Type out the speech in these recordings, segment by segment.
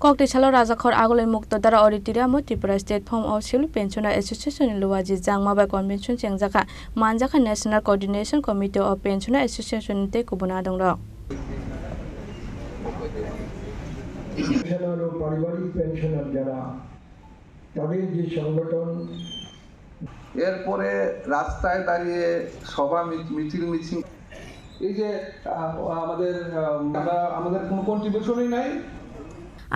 Koktisalo Rajakhor Agolin Mukto Dara Auditoria Tripura State Form of Civil Pensioner Association in Luwaji Jangma by Convention Chengjaka Manjaka National Coordination Committee of Pensioner Association Te Kubuna Dongro. পারিবারিক pensioner যারা তাদের যে সংগঠন এরপরে রাস্তায় দাঁড়িয়ে সভা মিছিল এই যে আমাদের কোনো কন্ট্রিবিউশনই নাই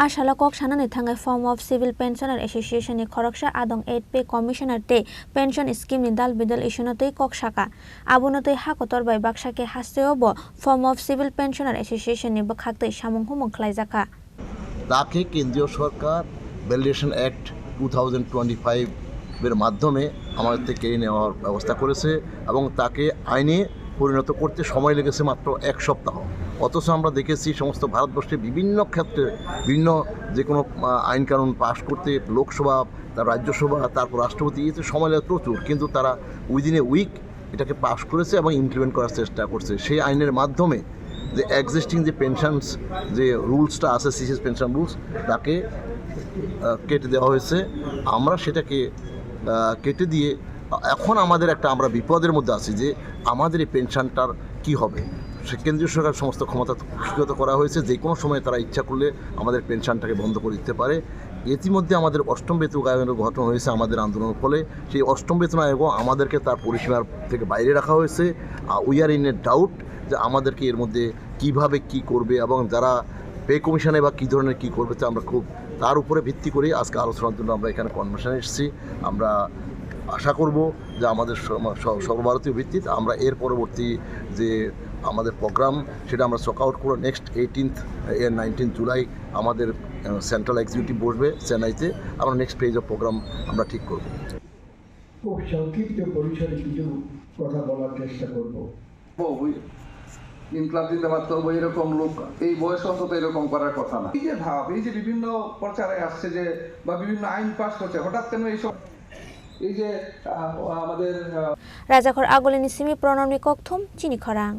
Ashala Kok Shanani Thanga Form of Civil Pensioner Association ni Khoroksha Adong 8 Pay Commissioner Te Pension Scheme ni Dal Bidal Ishunotei Kok Shaka Abunotei Hakotor by Bakshake Hasteobo Form of Civil Pensioner Association ni Bakhakte Shamung Humong Klaizaka তাকে কেন্দ্রীয় সরকার validation act 2025 এর মাধ্যমে আমাদের থেকে কেড়ে নেওয়ার ব্যবস্থা করেছে এবং তাকে আইনে পরিণত করতে সময় লেগেছে মাত্র এক সপ্তাহ। অথচ আমরা দেখেছি সমস্ত ভারতবর্ষে বিভিন্ন ক্ষেত্রে বিভিন্ন যে কোনো আইন কানুন পাশ করতে লোকসভা, তার রাজ্যসভা, তারপর রাষ্ট্রপতি এতে সময় লাগে প্রচুর, কিন্তু তারা উইদিন এ উইক এটাকে পাশ করেছে এবং ইমপ্লিমেন্ট করার চেষ্টা করছে। সেই আইনের মাধ্যমে যে এক্সিস্টিং যে পেনশনস যে রুলসটা আছে সিসিএস পেনশন রুলস তাকে কেটে দেওয়া হয়েছে। আমরা সেটাকে কেটে দিয়ে এখন আমাদের আমরা বিপদের মধ্যে আছি যে আমাদের এই পেনশনটার কি হবে। কেন্দ্রীয় সরকার সমস্ত ক্ষমতা কুক্ষিগত করা হয়েছে, যে কোনো সময় তারা ইচ্ছা করলে আমাদের পেনশনটাকে বন্ধ করে দিতে পারে। ইতিমধ্যে আমাদের অষ্টম বেতন আয়োগের গঠন হয়েছে আমাদের আন্দোলনের ফলে। সেই অষ্টম বেতন আয়োগও আমাদেরকে তার পরিসীমার থেকে বাইরে রাখা হয়েছে। We are in a doubt যে আমাদেরকে এর মধ্যে কিভাবে কি করবে এবং যারা পে কমিশনে বা কী ধরনের কী করবে আমরা খুব তার উপরে ভিত্তি করে আজকে আলোচনার জন্য আমরা এখানে কনভেনশনে এসেছি। আমরা আশা করব যে আমাদের সর্বভারতীয় ভিত্তিতে আমরা এর পরবর্তী যে আমাদের প্রোগ্রাম সেটা আমরা চক আউট করে নেক্সট 19 জুলাই আমাদের সেন্ট্রাল এক্সিকিউটিভ বসবে চেন্নাইতে। আমরা নেক্সট পেজ অফ প্রোগ্রাম আমরা ঠিক করব। খুব সংক্ষিপ্ত পরিসরে কিছু কথা বলার চেষ্টা করব। ইনক্লাব দিতে পারতো এরকম লোক এই বয়স অন্তত এরকম করার কথা না। এই যে ভাব, এই যে বিভিন্ন প্রচারে আসছে যে বা বিভিন্ন আইন পাস করছে, হঠাৎ কেন এইসব এই যে আমাদের Rajakhor Agolini Simi Pronami Kokthum Chini Khorang